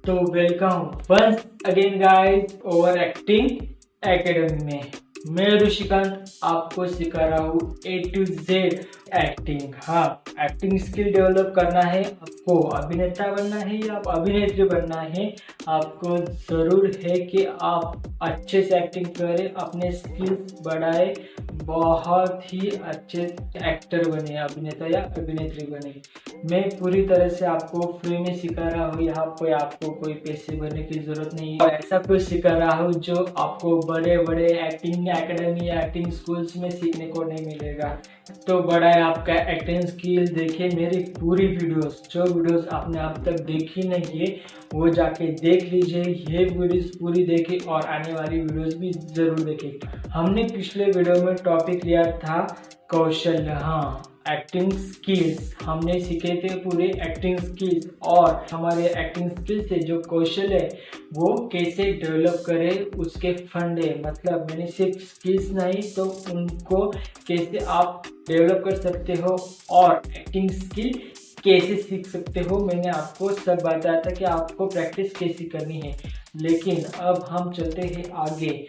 तो welcome once again guys over acting academy में। मैं ऋषिकांत आपको सिखा रहा हूँ A to Z एक्टिंग। हाँ, एक्टिंग स्किल डेवलप करना है आपको, अभिनेता बनना है या आप अभिनेत्री बनना है, आपको ज़रूर है कि आप अच्छे से एक्टिंग करें, अपने स्किल्स बढ़ाए, बहुत ही अच्छे एक्टर बने, अभिनेता या अभिनेत्री बने। मैं पूरी तरह से आपको फ्री में सिखा रहा हूँ, यहाँ पे आपको कोई पैसे भरने की जरूरत नहीं है। और ऐसा कुछ सिखा रहा हूँ जो आपको बड़े बड़े एक्टिंग एकेडमी या एक्टिंग स्कूल्स में सीखने को नहीं मिलेगा। तो बड़ा है आपका एक्टिंग स्किल। देखिए मेरी पूरी वीडियोस, जो वीडियोस आपने अब तक देखी नहीं है वो जाके देख लीजिए, ये वीडियोस पूरी देखें और आने वाली वीडियोस भी जरूर देखें। हमने पिछले वीडियो में टॉपिक लिया था कौशल, हाँ एक्टिंग स्किल्स हमने सीखे थे पूरे एक्टिंग स्किल्स, और हमारे एक्टिंग स्किल्स से जो कौशल है वो कैसे डेवलप करें उसके फंडे, मतलब मैंने सिर्फ स्किल्स नहीं तो उनको कैसे आप डेवलप कर सकते हो और एक्टिंग स्किल कैसे सीख सकते हो, मैंने आपको सब बताया था कि आपको प्रैक्टिस कैसे करनी है। लेकिन अब हम चलते हैं आगे।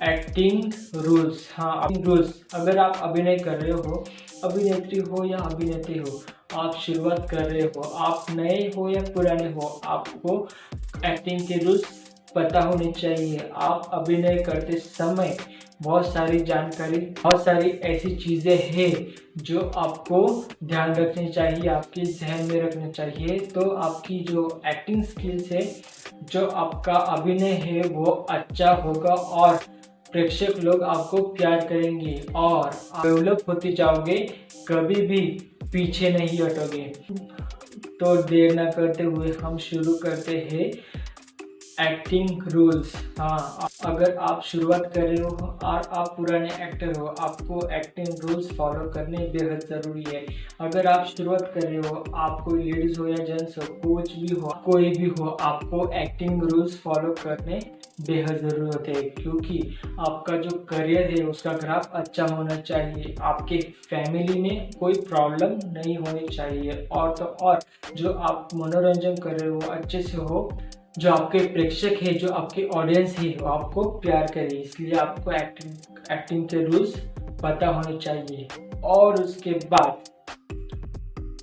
एक्टिंग रूल्स, हाँ एक्टिंग रूल्स। अगर आप अभिनय कर रहे हो, अभिनेत्री हो या अभिनेत्री हो, आप शुरुआत कर रहे हो, आप नए हो या पुराने हो, आपको एक्टिंग के रूल्स पता होने चाहिए। आप अभिनय करते समय बहुत सारी जानकारी, बहुत सारी ऐसी चीज़ें हैं जो आपको ध्यान रखनी चाहिए, आपके ध्यान में रखना चाहिए। तो आपकी जो एक्टिंग स्किल्स है, जो आपका अभिनय है वो अच्छा होगा और प्रेक्षक लोग आपको प्यार करेंगे और आप डेवलप होते जाओगे, कभी भी पीछे नहीं हटोगे। तो देर ना करते हुए हम शुरू करते हैं एक्टिंग रूल्स। हाँ, अगर आप शुरुआत कर रहे हो और आप पुराने एक्टर हो, आपको एक्टिंग रूल्स फॉलो करने बेहद ज़रूरी है। अगर आप शुरुआत कर रहे हो, आप कोई लेडीज़ हो या जेंट्स हो, कोच भी हो, कोई भी हो, आपको एक्टिंग रूल्स फॉलो करने बेहद ज़रूरत है, क्योंकि आपका जो करियर है उसका ग्राफ अच्छा होना चाहिए, आपके फैमिली में कोई प्रॉब्लम नहीं होनी चाहिए, और तो और जो आप मनोरंजन कर रहे हो अच्छे से हो, जो आपके प्रेक्षक है, जो आपके ऑडियंस है वो आपको प्यार करे। इसलिए आपको एक्टिंग के रूल्स पता होने चाहिए। और उसके बाद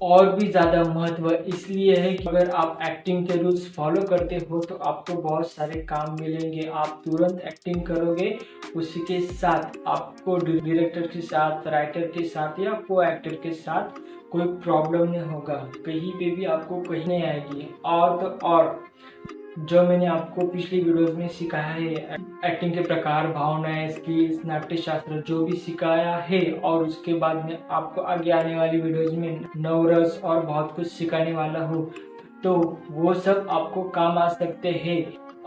और भी ज़्यादा महत्व इसलिए है कि अगर आप एक्टिंग के रूल्स फॉलो करते हो तो आपको बहुत सारे काम मिलेंगे, आप तुरंत एक्टिंग करोगे, उसी के साथ आपको डायरेक्टर के साथ, राइटर के साथ या को एक्टर के साथ कोई प्रॉब्लम नहीं होगा, कहीं पे भी आपको कहीं नहीं आएगी। और तो और जो मैंने आपको पिछली वीडियोस में सिखाया है, एक्टिंग के प्रकार, भावनाएं, स्किल्स, नाट्य शास्त्र जो भी सिखाया है, और उसके बाद में आपको आगे आने वाली वीडियोस में नवरस और बहुत कुछ सिखाने वाला हूँ, तो वो सब आपको काम आ सकते हैं।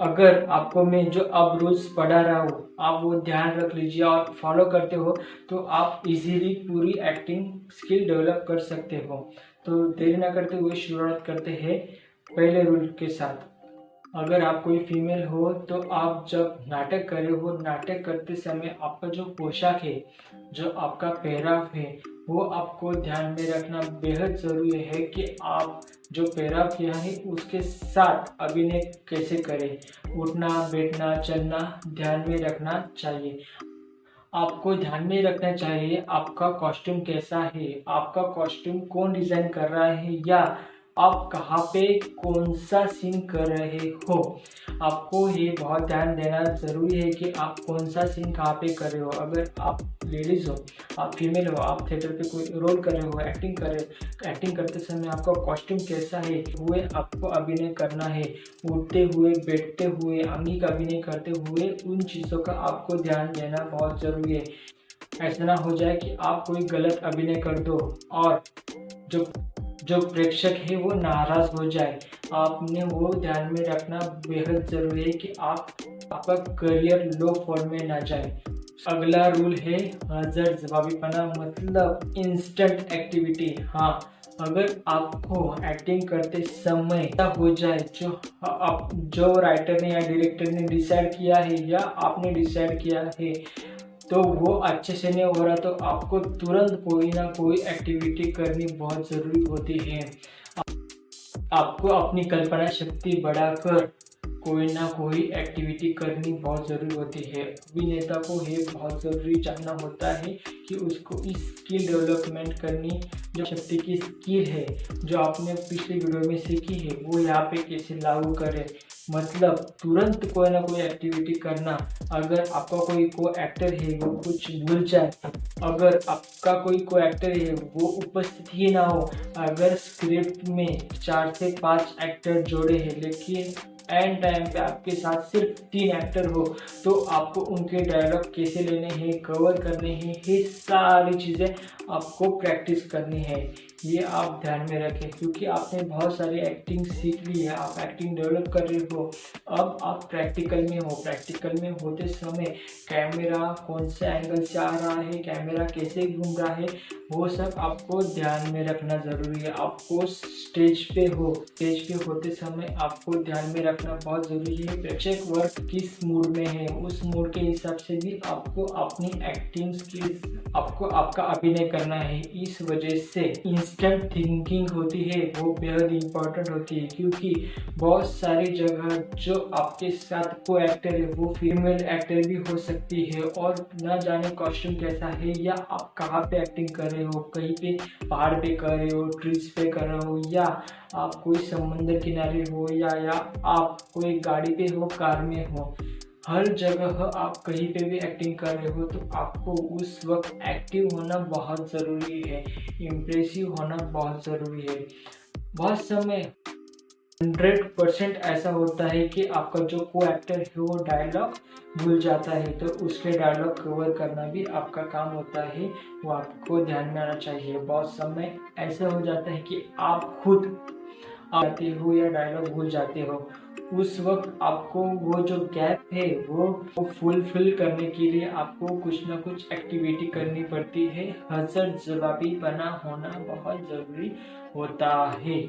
अगर आपको मैं जो अब रूल्स पढ़ा रहा हूँ आप वो ध्यान रख लीजिए और फॉलो करते हो तो आप इजीली पूरी एक्टिंग स्किल डेवलप कर सकते हो। तो देरी न करते हुए शुरुआत करते हैं पहले रूल के साथ। अगर आप कोई फीमेल हो तो आप जब नाटक कर रहे हो, नाटक करते समय आपका जो पोशाक है, जो आपका पहराव है, वो आपको ध्यान में रखना बेहद ज़रूरी है कि आप जो पहराव किया है उसके साथ अभिनय कैसे करें। उठना, बैठना, चलना ध्यान में रखना चाहिए। आपको ध्यान में रखना चाहिए आपका कॉस्ट्यूम कैसा है, आपका कॉस्ट्यूम कौन डिज़ाइन कर रहा है, या आप कहाँ पे कौन सा सीन कर रहे हो। आपको ये बहुत ध्यान देना ज़रूरी है कि आप कौन सा सीन कहाँ पे कर रहे हो। अगर आप लेडीज़ हो, आप फीमेल हो, आप थिएटर पे कोई रोल कर रहे हो, एक्टिंग कर रहे हो, एक्टिंग करते समय आपका कॉस्ट्यूम कैसा है हुए आपको अभिनय करना है। उठते हुए, बैठते हुए, आंगिक अभिनय करते हुए उन चीज़ों का आपको ध्यान देना बहुत ज़रूरी है। ऐसा ना हो जाए कि आप कोई गलत अभिनय कर दो और जो प्रेक्षक है वो नाराज हो जाए। आपने वो ध्यान में रखना बेहद जरूरी है कि आपका करियर लो फॉल में ना जाए। अगला रूल है हाजिर जवाबीपना, मतलब इंस्टेंट एक्टिविटी। हाँ, अगर आपको एक्टिंग करते समय ऐसा हो जाए जो राइटर ने या डायरेक्टर ने डिसाइड किया है या आपने डिसाइड किया है तो वो अच्छे से नहीं हो रहा, तो आपको तुरंत कोई ना कोई एक्टिविटी करनी बहुत ज़रूरी होती है। आपको अपनी कल्पना शक्ति बढ़ाकर कोई ना कोई एक्टिविटी करनी बहुत ज़रूरी होती है। अभिनेता को ये बहुत ज़रूरी जानना होता है कि उसको इस स्किल डेवलपमेंट करनी, जो शक्ति की स्किल है जो आपने पिछले वीडियो में सीखी है, वो यहाँ पे कैसे लागू करें। मतलब तुरंत कोई ना कोई एक्टिविटी करना। अगर आपका कोई को एक्टर है वो कुछ भूल जाए, अगर आपका कोई को एक्टर है वो उपस्थित ही ना हो, अगर स्क्रिप्ट में 4 से 5 एक्टर जोड़े हैं लेकिन एंड टाइम पे आपके साथ सिर्फ 3 एक्टर हो, तो आपको उनके डायलॉग कैसे लेने हैं, कवर करने हैं, ये सारी चीज़ें आपको प्रैक्टिस करनी है। ये आप ध्यान में रखें, क्योंकि आपने बहुत सारी एक्टिंग सीख ली है, आप एक्टिंग डेवलप कर रहे हो। अब आप प्रैक्टिकल में हो, प्रैक्टिकल में होते समय कैमरा कौन से एंगल से आ रहा है, कैमरा कैसे घूम रहा है, वो सब आपको ध्यान में रखना ज़रूरी है। आपको स्टेज पे हो, स्टेज पे होते समय आपको ध्यान में रखना बहुत ज़रूरी है प्रेक्षक वर्ग किस मूड में है, उस मूड के हिसाब से भी आपको अपनी एक्टिंग स्किल्स, आपको आपका अभिनय करना है। इस वजह से इंस्टेंट थिंकिंग होती है वो बेहद इम्पोर्टेंट होती है, क्योंकि बहुत सारी जगह जो आपके साथ को एक्टर है वो फीमेल एक्टर भी हो सकती है और न जाने कॉस्ट्यूम कैसा है, या आप कहाँ पे एक्टिंग कर रहे हो, कहीं पे पहाड़ पे कर रहे हो, ट्रीज पे कर रहे हो, या आप कोई समंदर किनारे हो, या आप कोई गाड़ी पे हो, कार में हो, हर जगह आप कहीं पे भी एक्टिंग कर रहे हो, तो आपको उस वक्त एक्टिव होना बहुत ज़रूरी है, इम्प्रेसिव होना बहुत ज़रूरी है। बहुत समय 100% ऐसा होता है कि आपका जो को एक्टर है वो डायलॉग भूल जाता है, तो उसके डायलॉग कवर करना भी आपका काम होता है, वो आपको ध्यान में आना चाहिए। बहुत समय ऐसा हो जाता है कि आप खुद आते हो या डायलॉग भूल जाते हो, उस वक्त आपको वो जो गैप है वो फुलफिल करने के लिए आपको कुछ ना कुछ एक्टिविटी करनी पड़ती है। हजर जवाबी बना होना बहुत ज़रूरी होता है।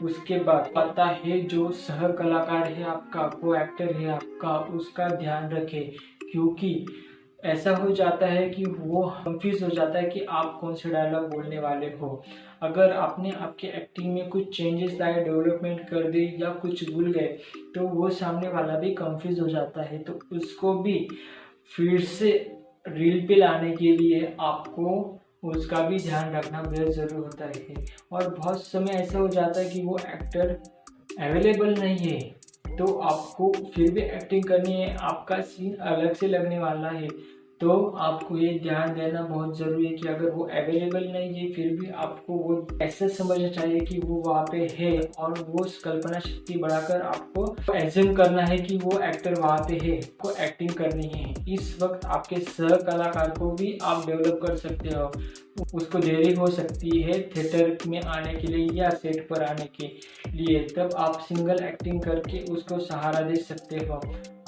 उसके बाद पता है जो सह कलाकार है आपका, को एक्टर है आपका, उसका ध्यान रखें, क्योंकि ऐसा हो जाता है कि वो कंफ्यूज हो जाता है कि आप कौन से डायलॉग बोलने वाले हो। अगर आपने आपके एक्टिंग में कुछ चेंजेस लाए, डेवलपमेंट कर दी या कुछ भूल गए, तो वो सामने वाला भी कंफ्यूज हो जाता है, तो उसको भी फिर से रील पे लाने के लिए आपको उसका भी ध्यान रखना बेहद ज़रूरी होता है। और बहुत समय ऐसा हो जाता है कि वो एक्टर अवेलेबल नहीं है, तो आपको फिर भी एक्टिंग करनी है, आपका सीन अलग से लगने वाला है, तो आपको ये ध्यान देना बहुत ज़रूरी है कि अगर वो अवेलेबल नहीं है फिर भी आपको वो ऐसा समझना चाहिए कि वो वहाँ पे है, और वो कल्पना शक्ति बढ़ाकर आपको एज्यूम करना है कि वो एक्टर वहाँ पे है, को एक्टिंग करनी है। इस वक्त आपके सह कलाकार को भी आप डेवलप कर सकते हो, उसको देरी हो सकती है थिएटर में आने के लिए या सेट पर आने के लिए, तब आप सिंगल एक्टिंग करके उसको सहारा दे सकते हो।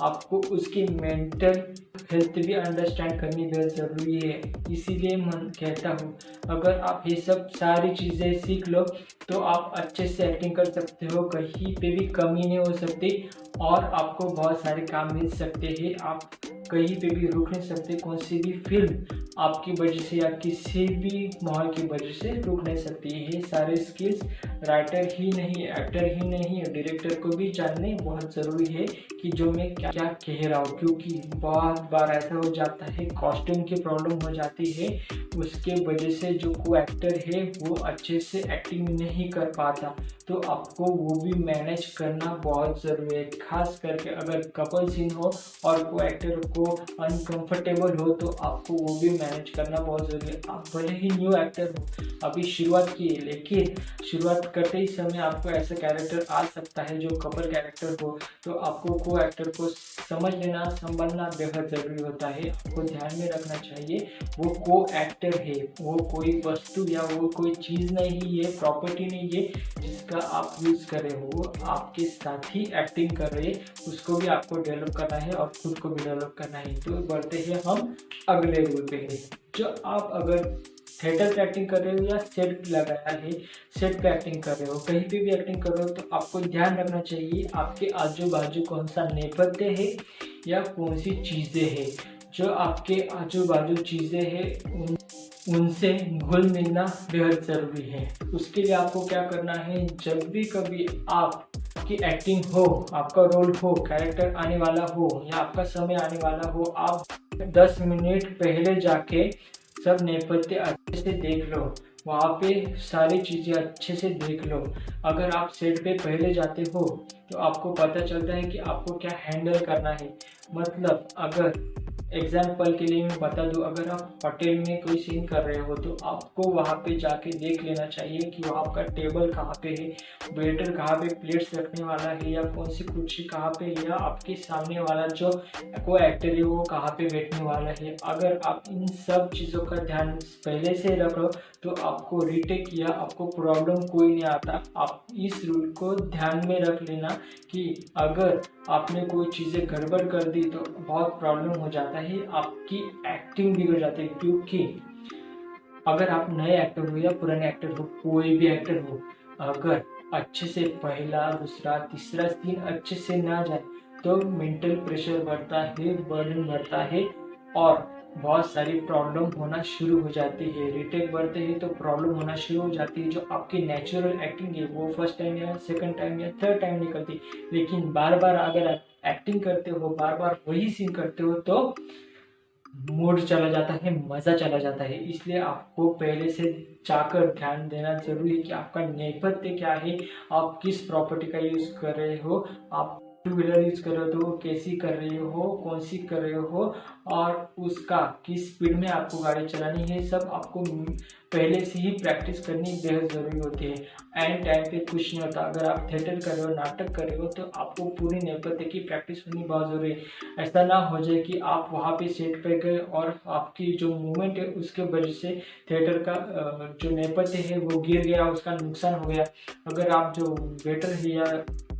आपको उसकी मेंटल हेल्थ भी अंडरस्टैंड करनी बहुत ज़रूरी है। इसीलिए मैं कहता हूँ अगर आप ये सब सारी चीज़ें सीख लो तो आप अच्छे से एक्टिंग कर सकते हो, कहीं पे भी कमी नहीं हो सकती और आपको बहुत सारे काम मिल सकते हैं। आप कहीं पे भी रुक नहीं सकते, कौन सी भी फिल्म आपकी वजह से या किसी भी माहौल की वजह से रुक नहीं सकती। ये सारे स्किल्स राइटर ही नहीं, एक्टर ही नहीं, डायरेक्टर को भी जानने बहुत ज़रूरी है कि जो मैं क्या कह रहा हूँ, क्योंकि बहुत बार ऐसा हो जाता है कॉस्ट्यूम की प्रॉब्लम हो जाती है, उसके वजह से जो को एक्टर है वो अच्छे से एक्टिंग नहीं कर पाता, तो आपको वो भी मैनेज करना बहुत ज़रूरी है। खास करके अगर कपल सीन हो और को एक्टर को अनकंफर्टेबल हो तो आपको वो भी मैनेज करना बहुत ज़रूरी है। आप भले ही न्यू एक्टर हो, अभी शुरुआत की है, लेकिन शुरुआत करते ही समय आपको ऐसा कैरेक्टर आ सकता है जो कपल कैरेक्टर हो, तो आपको को एक्टर को समझ लेना, संभालना बेहद ज़रूरी होता है। आपको ध्यान में रखना चाहिए वो को एक्टर है, वो कोई वस्तु या वो कोई चीज़ नहीं है, प्रॉपर्टी नहीं है जिसका आप यूज़ कर रहे हो, वो आपके साथ ही एक्टिंग कर रहे हैं, उसको भी आपको डेवलप करना है और खुद को भी डेवलप करना है। तो बढ़ते हैं हम अगले रूल पे है। जो आप अगर थिएटर पे एक्टिंग कर रहे हो या सेट लगाया है, सेट पे एक्टिंग कर रहे हो, कहीं पे भी एक्टिंग कर रहे हो, तो आपको ध्यान रखना चाहिए आपके आजू बाजू कौन सा नेपथ्य है या कौन सी चीज़ें हैं। जो आपके आजू बाजू चीज़ें हैं उनसे घुल मिलना बेहद ज़रूरी है। उसके लिए आपको क्या करना है, जब भी कभी आपकी एक्टिंग हो, आपका रोल हो, कैरेक्टर आने वाला हो या आपका समय आने वाला हो, आप 10 मिनट पहले जाके सब नेपथ्य अच्छे से देख लो, वहाँ पे सारी चीज़ें अच्छे से देख लो। अगर आप सेट पे पहले जाते हो तो आपको पता चलता है कि आपको क्या हैंडल करना है। मतलब अगर एग्जाम्पल के लिए मैं बता दूं, अगर आप होटल में कोई सीन कर रहे हो तो आपको वहाँ पे जाके देख लेना चाहिए कि वहाँ आपका टेबल कहाँ पे है, वेटर कहाँ पे प्लेट्स रखने वाला है, या कौन सी कुर्सी कहाँ पे, या आपके सामने वाला जो को एक्टर है वो कहाँ पे बैठने वाला है। अगर आप इन सब चीज़ों का ध्यान पहले से रखो तो आपको रीटेक या आपको प्रॉब्लम कोई नहीं आता। आप इस रूल को ध्यान में रख लेना कि अगर आपने कोई चीज़ें गड़बड़ कर दी तो बहुत प्रॉब्लम हो जाता है, आपकी एक्टिंग बिगड़ जाती है। क्योंकि अगर आप नए एक्टर हो या पुराने एक्टर हो, कोई भी एक्टर हो, अगर अच्छे से पहला दूसरा तीसरा सीन अच्छे से ना जाए तो मेंटल प्रेशर बढ़ता है, बर्डन बढ़ता है और बहुत सारी प्रॉब्लम होना शुरू हो जाती है। रीटेक बढ़ते हैं तो प्रॉब्लम होना शुरू हो जाती है। जो आपकी नेचुरल एक्टिंग है वो फर्स्ट टाइम या सेकंड टाइम या थर्ड टाइम निकलती है, लेकिन बार बार अगर आप एक्टिंग करते हो, बार बार वही सीन करते हो तो मूड चला जाता है, मज़ा चला जाता है। इसलिए आपको पहले से जाकर ध्यान देना जरूरी है कि आपका नेपथ्य क्या है, आप किस प्रॉपर्टी का यूज़ कर रहे हो, आप टू व्हीलर यूज कर रहे हो तो कैसी कर रहे हो, कौन सी कर रहे हो, और उसका किस स्पीड में आपको गाड़ी चलानी है, सब आपको पहले से ही प्रैक्टिस करनी बेहद ज़रूरी होती है। एंड टाइम पे कुछ नहीं होता। अगर आप थिएटर कर रहे हो, नाटक कर रहे हो तो आपको पूरी नेपथ्य की प्रैक्टिस होनी बहुत ज़रूरी है। ऐसा ना हो जाए कि आप वहाँ पे सेट पे गए और आपकी जो मूवमेंट है उसके वजह से थिएटर का जो नेपथ्य है वो गिर गया, उसका नुकसान हो गया। अगर आप जो वेटर है या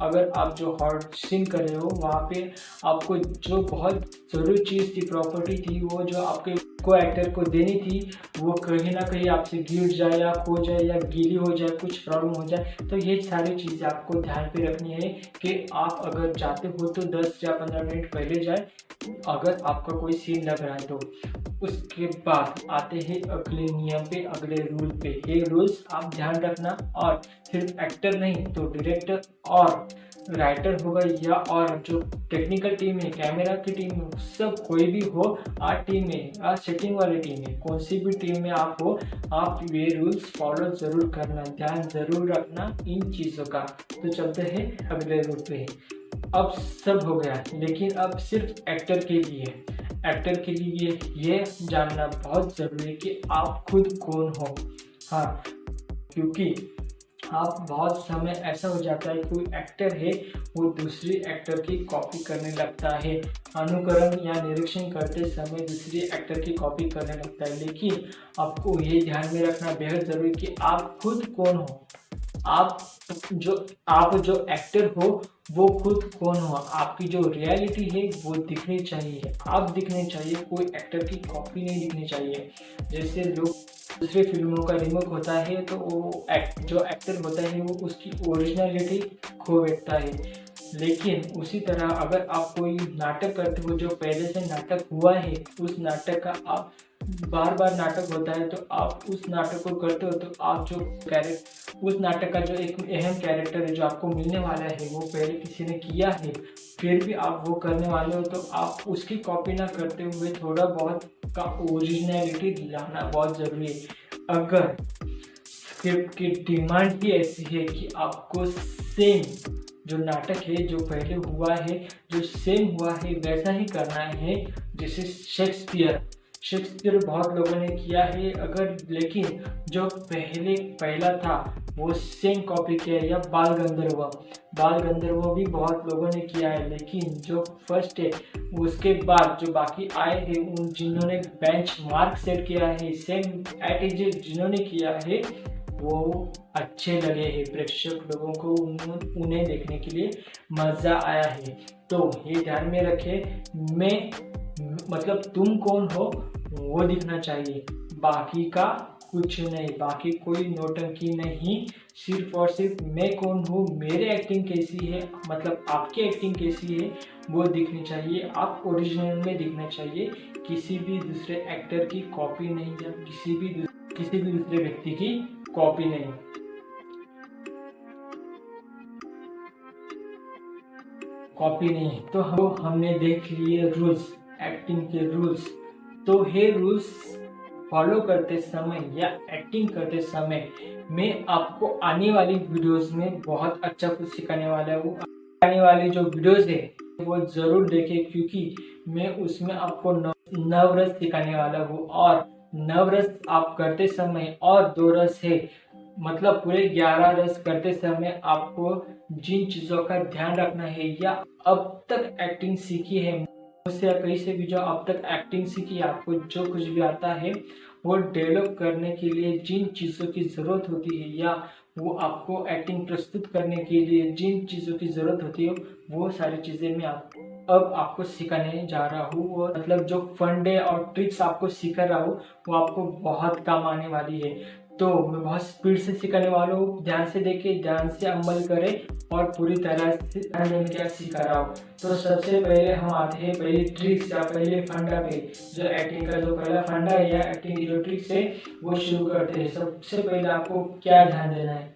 अगर आप जो हॉट सीन कर रहे हो वहाँ पे आपको जो बहुत ज़रूरी चीज़ थी, प्रॉपर्टी थी, वो जो आपके को एक्टर को देनी थी, वो कहीं ना कहीं आपसे गिर जाए या खो जाए या गीली हो जाए, कुछ प्रॉब्लम हो जाए, तो ये सारी चीज़ें आपको ध्यान पे रखनी है कि आप अगर जाते हो तो 10 या 15 मिनट पहले जाए, अगर आपका कोई सीन लग रहा है तो। उसके बाद आते हैं अगले नियम पे, अगले रूल पे। ये रूल्स आप ध्यान रखना, और सिर्फ एक्टर नहीं तो डायरेक्टर और राइटर होगा या और जो टेक्निकल टीम है, कैमरा की टीम है, सब कोई भी हो, आर्ट टीम है, आर्ट सेटिंग वाली टीम है, कौन सी भी टीम में आप हो, आप ये रूल्स फॉलो जरूर करना, ध्यान जरूर रखना इन चीज़ों का। तो चलते हैं अगले रूल पे। अब सब हो गया, लेकिन अब सिर्फ एक्टर के लिए ये जानना बहुत ज़रूरी है कि आप खुद कौन हो। हाँ, क्योंकि आप बहुत समय ऐसा हो जाता है कोई एक्टर है वो दूसरी एक्टर की कॉपी करने लगता है, अनुकरण या निरीक्षण करते समय दूसरी एक्टर की कॉपी करने लगता है। लेकिन आपको ये ध्यान में रखना बेहद ज़रूरी कि आप खुद कौन हो। आप जो एक्टर हो वो खुद कौन हो, आपकी जो रियलिटी है वो दिखनी चाहिए, आप दिखने चाहिए, कोई एक्टर की कॉपी नहीं दिखनी चाहिए। जैसे लोग दूसरे फिल्मों का रिमेक होता है तो वो जो एक्टर होता है वो उसकी ओरिजिनलिटी खो बैठता है। लेकिन उसी तरह अगर आप कोई नाटक करते हो जो पहले से नाटक हुआ है, उस नाटक का आप बार बार नाटक होता है तो आप उस नाटक को करते हो तो आप जो उस नाटक का जो एक अहम कैरेक्टर है जो आपको मिलने वाला है वो पहले किसी ने किया है, फिर भी आप वो करने वाले हो, तो आप उसकी कॉपी ना करते हुए थोड़ा बहुत का ओरिजिनलिटी लाना बहुत ज़रूरी है। अगर स्क्रिप्ट की डिमांड ही ऐसी है कि आपको सेम जो नाटक है जो पहले हुआ है, जो सेम हुआ है वैसा ही करना है, जैसे शेक्सपियर बहुत लोगों ने किया है, अगर लेकिन जो पहला था वो सेम कॉपी किया है, या बाल गंधर्व भी बहुत लोगों ने किया है, लेकिन जो फर्स्ट है उसके बाद जो बाकी आए हैं उन जिन्होंने बेंच मार्क सेट किया है, सेम एट जिन्होंने किया है वो अच्छे लगे हैं, प्रेक्षक लोगों को उन्हें देखने के लिए मज़ा आया है। तो ये ध्यान में रखें, मतलब तुम कौन हो वो दिखना चाहिए, बाकी का कुछ नहीं, बाकी कोई नौटंकी नहीं। सिर्फ और सिर्फ मैं कौन हूँ, मेरे एक्टिंग कैसी है, मतलब आपकी एक्टिंग कैसी है वो दिखनी चाहिए। आप ओरिजिनल में दिखना चाहिए, किसी भी दूसरे एक्टर की कॉपी नहीं या किसी भी दूसरे व्यक्ति की कॉपी नहीं। तो हमने देख लिए रूल्स, एक्टिंग के रूल्स। तो ये रूल्स फॉलो करते समय या एक्टिंग करते समय मैं आपको आने वाली वीडियोस में बहुत अच्छा कुछ सिखाने वाला हूँ। आने वाली जो वीडियोस है वो जरूर देखें, क्योंकि मैं उसमें आपको नवरस सिखाने वाला हूँ। और नवरस आप करते समय और 2 रस है, मतलब पूरे 11 रस करते समय आपको जिन चीजों का ध्यान रखना है या अब तक एक्टिंग सीखी है मुझसे या कहीं से भी जो अब तक एक्टिंग सीखी है, आपको जो कुछ भी आता है वो डेवलप करने के लिए जिन चीज़ों की ज़रूरत होती है या वो आपको एक्टिंग प्रस्तुत करने के लिए जिन चीज़ों की ज़रूरत होती है वो सारी चीज़ें मैं अब आपको सिखाने जा रहा हूँ। और मतलब जो फंडे और ट्रिक्स आपको सिखा रहा हूँ वो आपको बहुत काम आने वाली है। तो मैं बहुत स्पीड से सिखाने वाला हूँ, ध्यान से देखिए, ध्यान से अमल करें और पूरी तरह से मैं क्या सिखा रहा हूँ। तो सबसे पहले हम आते हैं पहली ट्रिक्स या पहले फंडा पे। जो एक्टिंग का जो पहला फंडा है या एक्टिंग की जो ट्रिक्स है वो शुरू करते हैं। सबसे पहले आपको क्या ध्यान देना है,